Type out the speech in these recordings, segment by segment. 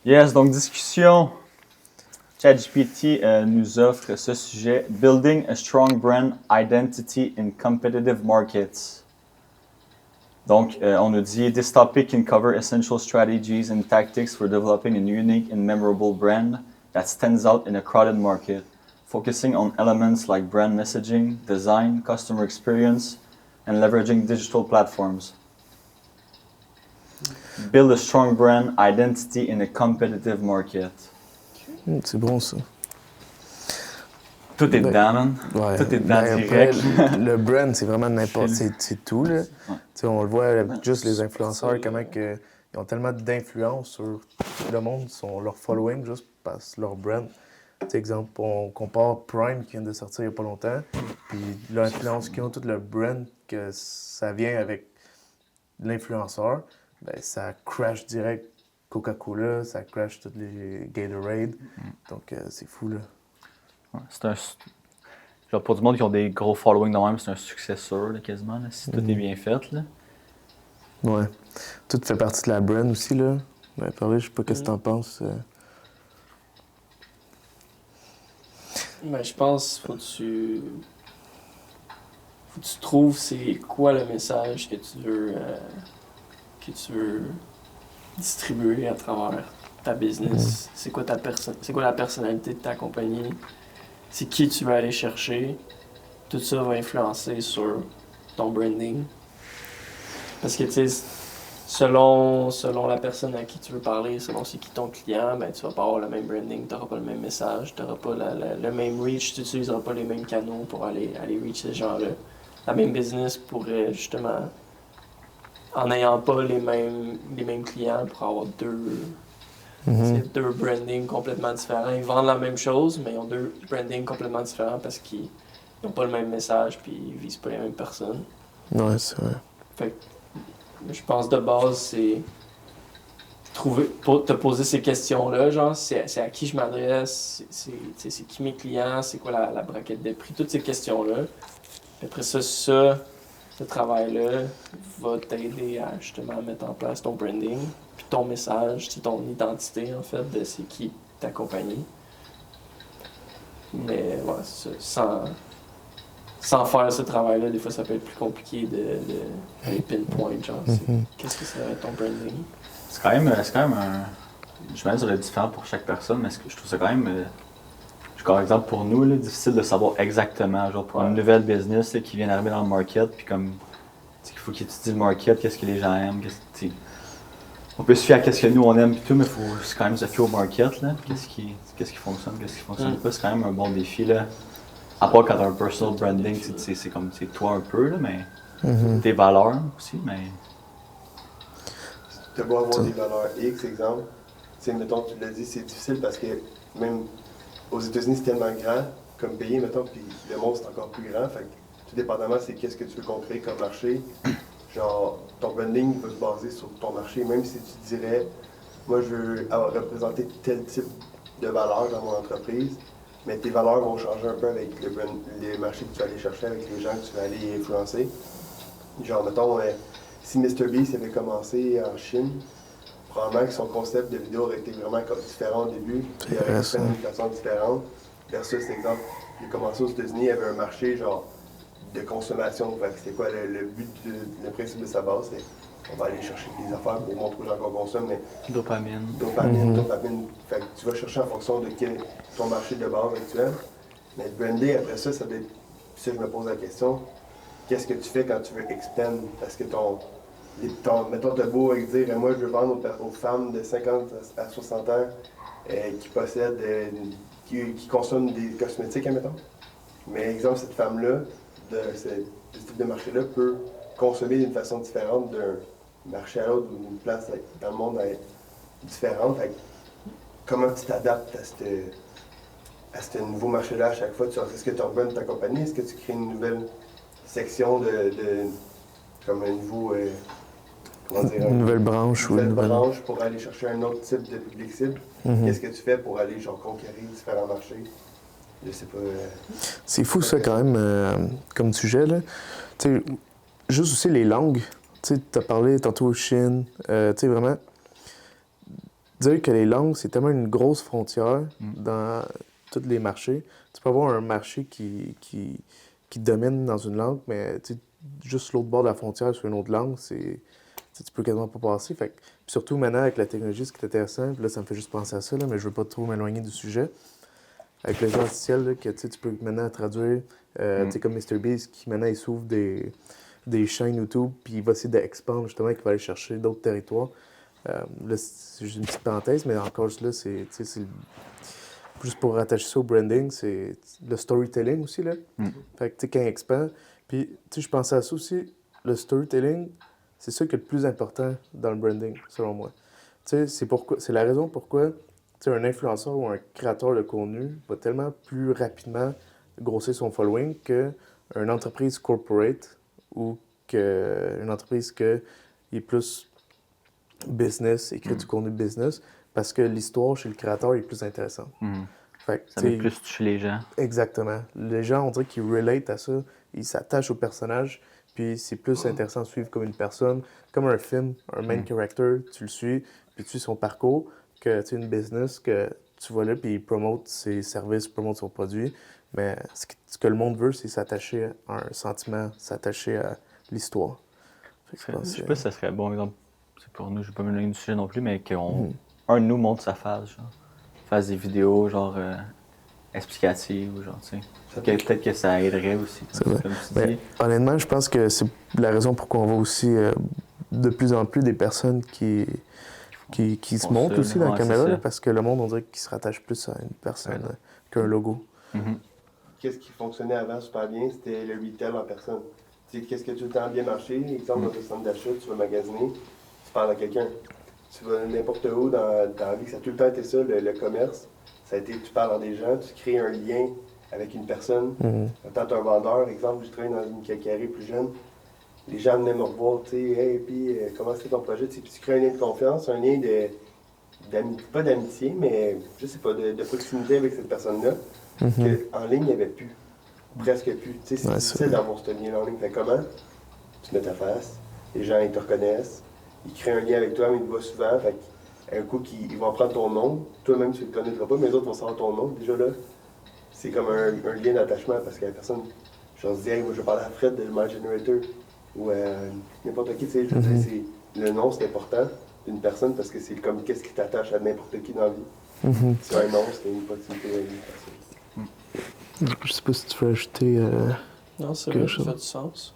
Yes, donc discussion. ChatGPT nous offre ce sujet Building a strong brand identity in competitive markets. Donc, on nous dit This topic can cover essential strategies and tactics for developing a unique and memorable brand that stands out in a crowded market, focusing on elements like brand messaging, design, customer experience, and leveraging digital platforms. Build a strong brand identity in a competitive market. C'est bon ça. Tout est dedans, man. Ouais. Tout est dedans Après, direct. le brand, c'est vraiment n'importe, c'est tout là. Ouais. On le voit avec juste les influenceurs, comment ils ont tellement d'influence sur le monde, sur leur following, juste parce que leur brand. Exemple, on compare Prime qui vient de sortir il n'y a pas longtemps, puis l'influence qu'ils ont, tout le brand, que ça vient avec l'influenceur, ben, ça crash direct Coca-Cola, ça crash toutes les Gatorade. Donc c'est fou là. Ouais, c'est un. Genre pour du monde qui ont des gros followings de même, c'est un succès sûr, là, quasiment, là, si tout est bien fait. Là. Ouais. Tout fait partie de la brand aussi, là. Ben, parler, je sais pas qu'est-ce que t'en penses. Ben, je pense faut que tu trouves c'est quoi le message que tu veux distribuer à travers ta business. C'est quoi c'est quoi la personnalité de ta compagnie. C'est qui tu veux aller chercher. Tout ça va influencer sur ton branding. Parce que, tu sais, selon la personne à qui tu veux parler, selon c'est qui ton client, ben, tu vas pas avoir le même branding, tu n'auras pas le même message, tu n'auras pas le même reach, tu n'utiliseras pas les mêmes canaux pour aller reach ces gens-là. La même business pourrait, justement, en n'ayant pas les mêmes clients, pour avoir deux brandings complètement différents. Ils vendent la même chose, mais ils ont deux brandings complètement différents parce qu'ils n'ont pas le même message puis ils visent pas les mêmes personnes. Ouais, c'est vrai. Fait que je pense de base, c'est te poser ces questions-là, genre c'est à qui je m'adresse, c'est qui mes clients, c'est quoi la braquette de prix, toutes ces questions-là. Après ça, ce travail-là va t'aider à justement mettre en place ton branding, puis ton message, ton identité en fait de c'est qui ta compagnie. Mais ouais, sans faire ce travail-là, des fois ça peut être plus compliqué de pinpoint, genre qu'est-ce que ça va être ton branding. C'est quand même un. Je me dis que ça va être différent pour chaque personne, mais je trouve ça quand même. Par exemple, pour nous, là, difficile de savoir exactement, genre pour une nouvelle business là, qui vient d'arriver dans le market, puis comme. Il faut qu'ils étudient le market, qu'est-ce que les gens aiment, on peut se fier à ce que nous on aime et tout, mais il faut quand même se fier au market, là. Qu'est-ce qui fonctionne, qu'est-ce qui fonctionne pas, c'est quand même un bon défi, là. À part quand t'as un personal branding, c'est comme c'est toi un peu, là, mais tes valeurs aussi, mais. Tu dois avoir des valeurs X, exemple. Tu sais, mettons, tu l'as dit, c'est difficile parce que même aux États-Unis, c'est tellement grand comme pays, mettons, puis le monde, c'est encore plus grand. Fait que tout dépendamment, c'est qu'est-ce que tu veux construire comme marché. Genre, ton branding va se baser sur ton marché, même si tu dirais, moi, je veux représenter tel type de valeur dans mon entreprise, mais tes valeurs vont changer un peu avec les marchés que tu vas aller chercher, avec les gens que tu vas aller influencer. Genre, mettons, si MrBeast avait commencé en Chine, probablement que son concept de vidéo aurait été vraiment différent au début, il aurait été fait d'une façon différente. Versus, exemple, il a commencé aux États-Unis, il y avait un marché, genre, de consommation. C'est quoi le but, le principe de sa base? C'est on va aller chercher des affaires pour montrer aux gens qu'on consomme, mais. Dopamine. Dopamine. Fait que tu vas chercher en fonction de ton marché de base actuel. Mais le branding, après ça, doit être. Ça, je me pose la question. Qu'est-ce que tu fais quand tu veux expand? Parce que mettons, t'as beau dire, moi, je veux vendre aux femmes de 50 à 60 ans qui possèdent, qui consomment des cosmétiques, admettons. Mais exemple, cette femme-là, de ce type de marché-là, peut consommer d'une façon différente d'un marché à l'autre ou d'une place dans le monde différente. Fait que, comment tu t'adaptes à ce nouveau marché-là à chaque fois? Est-ce que tu rebrundes ta compagnie? Est-ce que tu crées une nouvelle section comme un nouveau... une nouvelle branche une nouvelle branche pour aller chercher un autre type de public cible? Qu'est-ce que tu fais pour aller conquérir différents marchés? Je sais pas. C'est fou ça quand même comme sujet là. Tu sais, juste aussi les langues. Tu sais, t'as parlé tantôt Chine. Tu sais vraiment. dire que les langues, c'est tellement une grosse frontière dans tous les marchés. Tu peux avoir un marché qui domine dans une langue, mais tu sais, juste l'autre bord de la frontière sur une autre langue, tu peux quasiment pas passer. Fait que, puis surtout maintenant, avec la technologie, ce qui est intéressant, puis là, ça me fait juste penser à ça, là, mais je veux pas trop m'éloigner du sujet. Avec l'intelligence artificielle, là, que tu peux maintenant traduire, tu sais, comme MrBeast, qui maintenant, il s'ouvre des chaînes YouTube, puis il va essayer d'expandre, justement, qu'il va aller chercher d'autres territoires. Là, c'est juste une petite parenthèse, mais encore là, c'est juste pour rattacher ça au branding, c'est le storytelling aussi, là. Fait que, tu sais, quand il expand, puis, tu sais, je pensais à ça aussi, le storytelling, c'est ça qui est le plus important dans le branding, selon moi. Tu sais, c'est la raison pourquoi, tu sais, un influenceur ou un créateur de contenu va tellement plus rapidement grossir son following qu'une entreprise corporate ou qu'une entreprise qui est plus business, écrit du contenu business, parce que l'histoire chez le créateur est plus intéressante. Fait que, Ça tu va sais, plus toucher les gens. exactement. Les gens, on dirait qu'ils relate à ça, ils s'attachent au personnage, puis c'est plus intéressant de suivre comme une personne, comme un film, un main character, tu le suis, puis tu suis son parcours, que tu sais, une business, que tu vois là, puis il promote ses services, promote son produit, mais ce que le monde veut, c'est s'attacher à un sentiment, s'attacher à l'histoire. Fait que je pense Je sais que- pas si ça serait bon exemple. C'est pour nous, je vais pas m'éloigner du sujet non plus, mais un de nous montre sa face, genre. Fasse des vidéos, genre, explicatives, ou genre, tu sais. Peut-être que ça aiderait aussi, C'est vrai. comme tu Mais dis. honnêtement, je pense que c'est la raison pour qu'on voit aussi de plus en plus des personnes qui se font montrent ça, aussi là. dans la Ouais, caméra, c'est là, ça. parce que le monde, on dirait qu'il se rattache plus à une personne qu'un logo. Qu'est-ce qui fonctionnait avant super bien, c'était le retail en personne. Tu sais, qu'est-ce que tout le temps bien marché? Exemple, dans un centre d'achat, tu vas magasiner, tu parles à quelqu'un. Tu vas n'importe où dans la vie, ça a tout le temps été ça, le commerce. Ça a été, tu parles à des gens, tu crées un lien avec une personne. Quand tu es un vendeur, exemple, je travaille dans une calcaire plus jeune, les gens venaient me revoir, tu sais, hey, puis comment c'était ton projet? Tu sais, puis tu crées un lien de confiance, un lien pas d'amitié, mais je sais pas, de proximité avec cette personne-là, qu'en ligne, il n'y avait plus. Presque plus. Tu sais, c'est Ouais, difficile c'est- d'avoir ce lien en ligne. Fait comment? Tu mets ta face, les gens, ils te reconnaissent, ils créent un lien avec toi, mais ils te voient souvent. Fait un coup, ils vont prendre ton nom. Toi-même, tu ne le connaîtras pas, mais les autres vont savoir ton nom. Déjà là, c'est comme un lien d'attachement parce que la personne, genre, se dit, hey, moi, je vais parler à Fred de My Generator ou n'importe qui. Tu sais, je veux dire, le nom, c'est important d'une personne parce que c'est comme qu'est-ce qui t'attache à n'importe qui dans la vie. C'est un nom, c'est une proximité avec une personne. Je sais pas si tu veux ajouter. Non, c'est Quelque vrai, ça chose. fait du sens.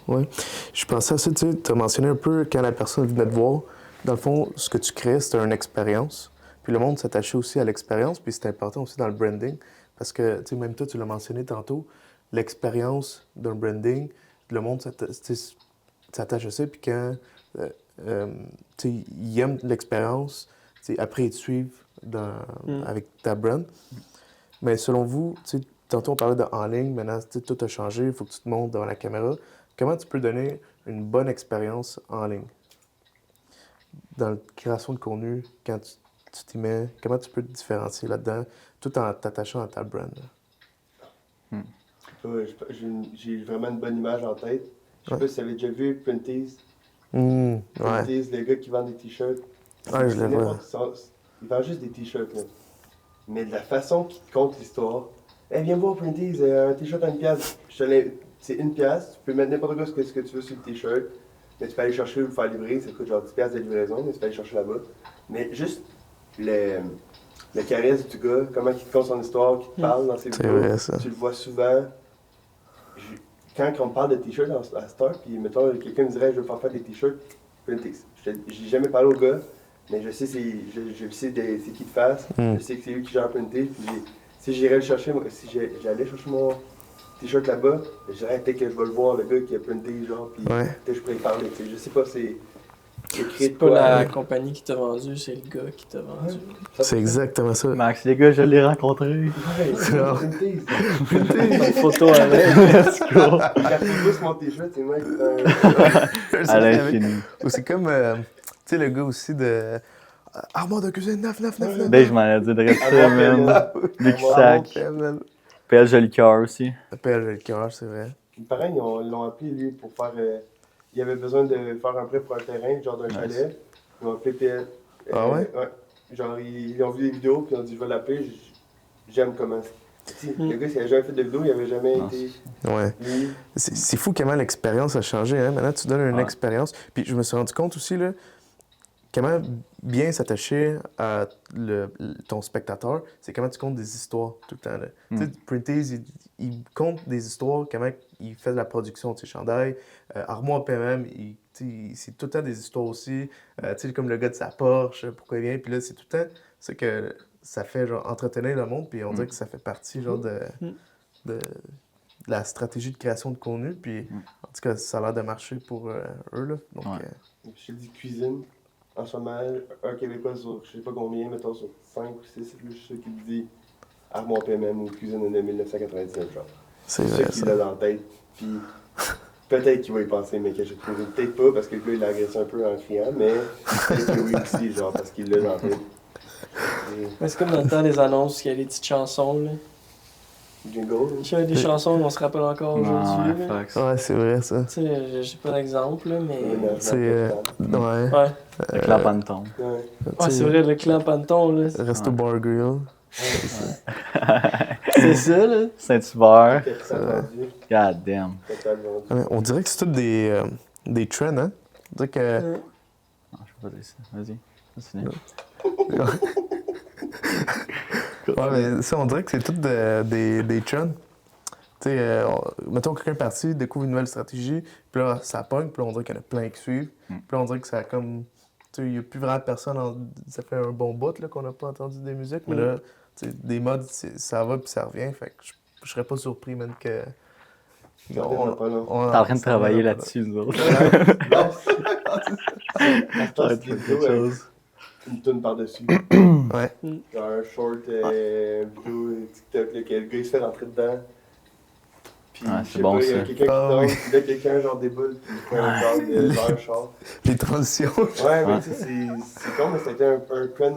Ouais. Je pensais à ça, tu sais, tu as mentionné un peu quand la personne venait te voir. Dans le fond, ce que tu crées, c'était une expérience. Puis le monde s'attachait aussi à l'expérience, puis c'est important aussi dans le branding. Parce que, tu sais, même toi, tu l'as mentionné tantôt, l'expérience d'un branding, le monde s'attache à ça. Puis quand, tu sais, ils aiment l'expérience, tu sais, après ils te suivent avec ta brand. Mais selon vous, tu sais, tantôt on parlait de en ligne, maintenant tu sais, tout a changé, il faut que tu te montres devant la caméra. Comment tu peux donner une bonne expérience en ligne? Dans la création de contenu, quand tu t'y mets, comment tu peux te différencier là-dedans, tout en t'attachant à ta brand? Là? J'ai vraiment une bonne image en tête. Je sais pas si vous avez déjà vu Printies. Ouais. Printies, le gars qui vend des t-shirts. Ouais, je le vois. Il vend juste des t-shirts, là. Mais de la façon qu'il te conte l'histoire. Hey, viens voir Printies, un t-shirt à 1$. C'est 1$. Tu peux mettre n'importe quoi ce que tu veux sur le t-shirt. Mais tu peux aller chercher ou le faire livrer. Ça coûte genre 10$ de livraison, mais tu peux aller chercher là-bas. Mais juste le charisme du gars, comment il te conte son histoire, qu'il te parle dans ses C'est vidéos. vrai, ça. Tu le vois souvent. Quand on me parle de t-shirts à Star, puis mettons, quelqu'un me dirait je veux faire des t-shirts Printies. J'ai jamais parlé au gars, mais je sais c'est qui de face, je sais que c'est lui qui gère Printies, puis si j'irais le chercher, si j'allais chercher mon t-shirt là-bas, je dirais peut-être que je vais le voir, le gars qui a Printies, genre, puis peut-être je pourrais y parler, tu sais, je sais pas, c'est écrit C'est de pas quoi. la compagnie qui t'a vendu, c'est le gars qui t'a vendu. C'est exactement ça. Max, les gars, je l'ai rencontré. Ouais, c'est Printies. T'as une photo avec. Let's go. Quand tu vois sur mon t-shirt, c'est moi qui À l'infini. Ou c'est comme, tu sais, le gars aussi de Armoire de cuisine 999. Ben, je m'en ai dit de ça, man. Lucky Sac. PL Joli Cœur aussi. Appelle le cœur, c'est vrai. Mes parents, ils l'ont appelé, lui, pour faire. Il avait besoin de faire un prêt pour un terrain, genre d'un chalet. Ils l'ont appelé PL. Ah ouais? Ouais. genre, ils ont vu des vidéos, puis ils ont dit, je vais l'appeler, j'aime comment. Le gars, s'il avait jamais fait de vidéo, il avait jamais Non, été. Ouais. Lui, C'est fou comment l'expérience a changé. Hein? Maintenant, tu donnes une Ouais. expérience. Puis je me suis rendu compte aussi, là, comment bien s'attacher à ton spectateur, c'est comment tu comptes des histoires tout le temps. Là. Tu sais, Printies, il compte des histoires, comment il fait de la production de ses chandails. Armoire PMM, c'est tout le temps des histoires aussi. Tu sais, comme le gars de sa Porsche, pourquoi il vient. Puis là, c'est tout le temps ce que ça fait, genre, entretenir le monde. Puis on dirait que ça fait partie, genre, de la stratégie de création de contenu. Puis en tout cas, ça a l'air de marcher pour eux. Là. Donc, Ouais. je te dis cuisine. En ce moment, un Québécois sur je sais pas combien, mettons sur 5 ou 6, je suis sûr qui te dit Armoire PMM ou cuisine de 1999, genre. c'est C'est vrai, sûr qu'il ça. l'a dans la tête. Puis peut-être qu'il va y penser, mais que je trouve peut-être pas parce que le gars il l'a agressé un peu en criant, mais peut-être que oui aussi, genre, parce qu'il l'a dans la tête. Mais c'est comme dans le temps des annonces, il y a des petites chansons, là. Jingle. Il y a des chansons qu'on se rappelle encore aujourd'hui, Ouais, là. facts. Ouais, c'est vrai, ça. Tu sais, j'ai pas d'exemple, là, mais... C'est. Ouais. Ouais. Le clap en tombe. Ouais. Ouais, c'est vrai, le clan Panton, là. Resto Ouais. Bar Grill. C'est ça, là. Saint-Hubert. Qu'est-ce que ça a vendu? God damn. Total vendu. Ouais, on dirait que c'est tout des trends, hein? On dirait que. Ouais. Non, je peux pas dire ça. Vas-y. Continue. Ouais, mais ça, on dirait que c'est tout des trends. Tu sais, mettons quelqu'un parti, découvre une nouvelle stratégie, puis là, ça pogne, puis là, on dirait qu'il y en a plein qui suivent. Puis là, on dirait que ça a comme. Tu sais, il n'y a plus vraiment personne. Ça fait un bon bout là, qu'on n'a pas entendu des musiques, mais là, tu sais, des modes, ça va, puis ça revient. Fait que je serais pas surpris, même que. Ça reviendra pas, non. T'es en train de travailler là-dessus, nous autres. Ça va être quelque chose. Une toune par-dessus. Ouais. Genre un short vidéo TikTok, là, que le gars il se fait rentrer dedans. Puis Ouais, je c'est sais bon, pas, il y a ça. quelqu'un qui Ah, tombe, oui. puis là quelqu'un genre déboule, puis il fait un genre de genre char. Les transitions. Ouais, mais Ouais. tu sais, c'est con, mais c'était un trend,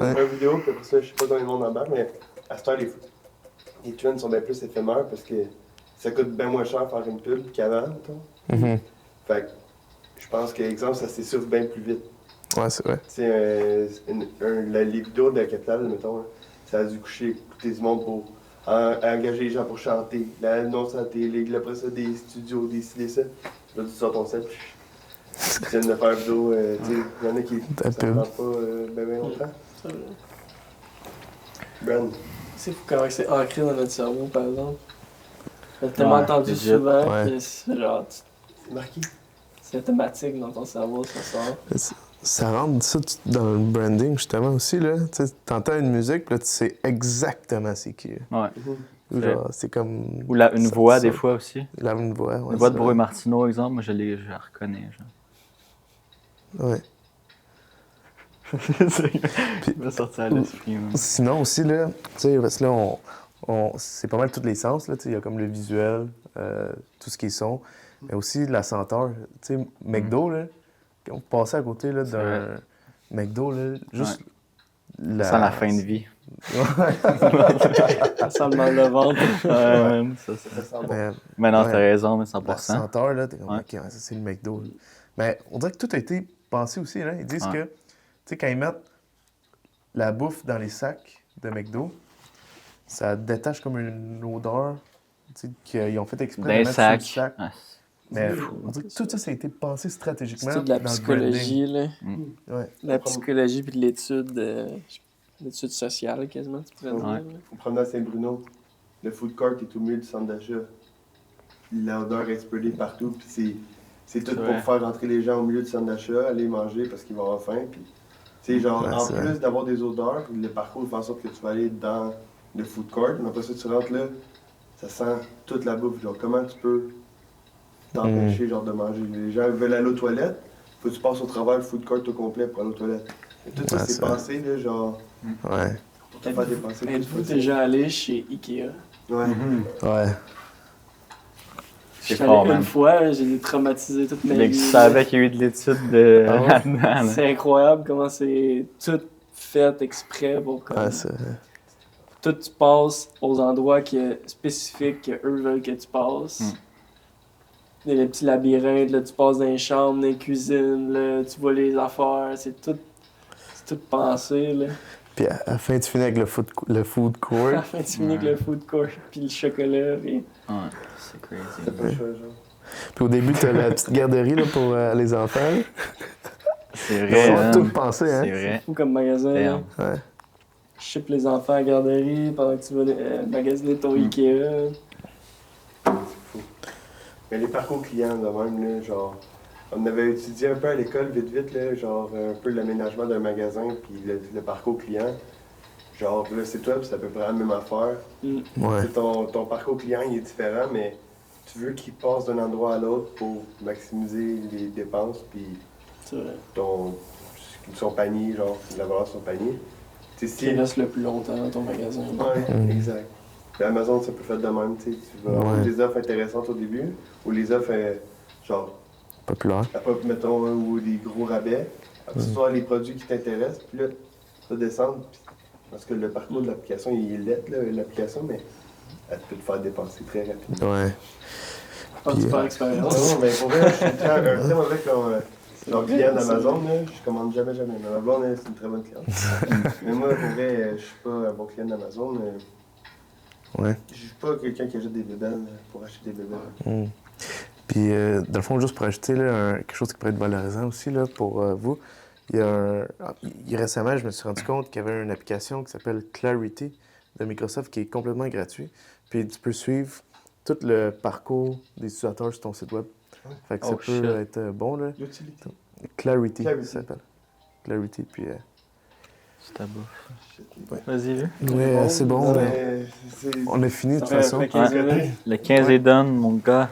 Ouais. une vidéo, puis après ça, je sais pas combien de monde embarque, mais à cette heure, les trends sont bien plus éphémères parce que ça coûte bien moins cher faire une pub qu'avant, mettons. Mhm. Fait que je pense que, exemple, ça s'essouffle bien plus vite. Ouais, c'est vrai. Tu sais, les vidéos de Capital, mettons, hein, ça a dû coûter du monde pour engager les gens pour chanter, l'annonce à la télé, après ça, des studios, des ci, des ça. Là, tu sors ton set, tu viens de faire une vidéo, tu sais, il y en a qui Ta ça pub. prend pas bien longtemps. Brand. C'est fou comment c'est ancré dans notre cerveau, par exemple. On l'a tellement Ouais, entendu legit. souvent Ouais. que c'est genre, C'est marqué. c'est automatique dans ton cerveau, ça sort. Ça rentre ça dans le branding, justement, aussi, là. Tu sais, t'entends une musique, puis là, tu sais exactement c'est qui. Ouais. Ou genre, c'est comme... Ou une ça- voix, ça- des fois aussi. Une voix, ouais. Une voix de c'est Brouet vrai. Martineau, exemple, moi, je la reconnais. Genre. Ouais. Il va sortir à l'esprit. man. Sinon aussi, là, tu sais, parce que là, c'est pas mal tous les sens, là, tu sais, il y a comme le visuel, tout ce qui est son, mais aussi la senteur. Tu sais, McDo, là, quand vous passez à côté, là, C'est d'un McDo, là, juste... Sans la fin de vie. Ça sent le mal de ventre. Ouais, man, ça. Ça sent bon. Mais Mais non, Ouais. t'as raison, mais la 100%. senteur, là, t'es comme, Ouais. OK, ouais, ça, c'est le McDo. là. Mais on dirait que tout a été pensé aussi, là. Ils disent Ouais. que, tu sais, quand ils mettent la bouffe dans les sacs de McDo, ça détache comme une odeur, tu sais, qu'ils ont fait exprès de D'un mettre sur le sac. sac. Ouais. Mais fou, on dirait que tout ça, ça a été pensé stratégiquement C'est toute de la dans le psychologie, là. branding. Ouais. La psychologie puis de l'étude sociale, quasiment, tu pourrais dire. Ouais. là. On promenait à Saint-Bruno, le food court est au milieu du centre d'achat. L'odeur est spreadée partout, puis c'est tout C'est pour vrai. faire rentrer les gens au milieu du centre d'achat, aller manger parce qu'ils vont avoir faim. Puis, tu sais, genre, Ouais, en c'est plus vrai. d'avoir des odeurs, le parcours fait en sorte que tu vas aller dans le food court, mais après ça, tu rentres là, ça sent toute la bouffe. Genre, comment tu peux t'empêcher genre, de manger? Les gens veulent aller aux toilettes, faut que tu passes au travers le food court au complet pour aller aux toilettes. Et tout ça, Ouais, c'est c'est vrai. pensé, là, genre, Ouais. pour te faire dépenser. plus Êtes-vous possible. déjà allé chez Ikea? Ouais. Ouais. Je C'est suis fort, allé man. une fois, j'ai été traumatisé toute ma Mais vie. tu là. savais qu'il y a eu de l'étude de Ah ouais? là-dedans. là. C'est incroyable comment c'est tout fait exprès pour comme... Ouais, c'est... Tout tu passes aux endroits spécifiques qu'eux veulent que tu passes. Il y a les petits labyrinthes, là, tu passes dans les chambres, dans les cuisines, là, tu vois les affaires, c'est tout tout pensé, là. Puis à la fin, tu finis avec le food À court. la fin, tu finis avec le food court, puis le chocolat, puis... Ouais, c'est crazy. T'as pas le choix, genre. Puis au début, t'as la petite garderie là, pour les enfants. C'est Ils vrai, ont hein. tout pensé, hein? C'est vrai. Fou comme magasin, là. Damn. Ouais. Je ship les enfants à la garderie pendant que tu vas magasiner ton Ikea. C'est fou. Mais les parcours clients, de même, là, genre, on avait étudié un peu à l'école, vite, là, genre, un peu l'aménagement d'un magasin, puis le parcours client. Genre, là, c'est toi, puis c'est à peu près la même affaire. Ouais. C'est ton parcours client, il est différent, mais tu veux qu'il passe d'un endroit à l'autre pour maximiser les dépenses, puis C'est vrai. son panier, genre, la valeur de son panier. Tu sais, Qui reste le plus longtemps dans ton magasin. Ouais, exact. Puis Amazon, c'est un peu fait de même, tu sais. Tu vas avoir Ouais. des offres intéressantes au début, ou les offres, genre, Populaire. après, mettons, ou des gros rabais. Après, tu vas les produits qui t'intéressent, puis là, ça descend. Parce que le parcours de l'application, il est laid, là, l'application, mais elle peut te faire dépenser très rapidement. Ouais. Pas Puis, super Non, expérience. non, mais pour vrai, je suis très mauvais comme client d'Amazon, là. Je commande jamais. Mais ma blonde, elle, c'est une très bonne cliente. Mais moi, pour vrai, je suis pas un bon client d'Amazon. Ouais. Je suis pas quelqu'un qui achète des bébelles pour acheter des bébelles. Mm. Puis, dans le fond, juste pour ajouter là, quelque chose qui pourrait être valorisant aussi là, pour vous, récemment, je me suis rendu compte qu'il y avait une application qui s'appelle Clarity de Microsoft qui est complètement gratuite. Puis, tu peux suivre tout le parcours des utilisateurs sur ton site web. Fait que ça Oh, peut shit. être bon. Là. L'utilité. Clarity, Clarity. ça s'appelle. Clarity, puis... C'est ta bouffe. Ouais. Vas-y, vu. Ouais, c'est bon. Non, là. mais c'est- On a fini de toute Ça fait façon. 15 minutes. Le 15 est done, mon gars.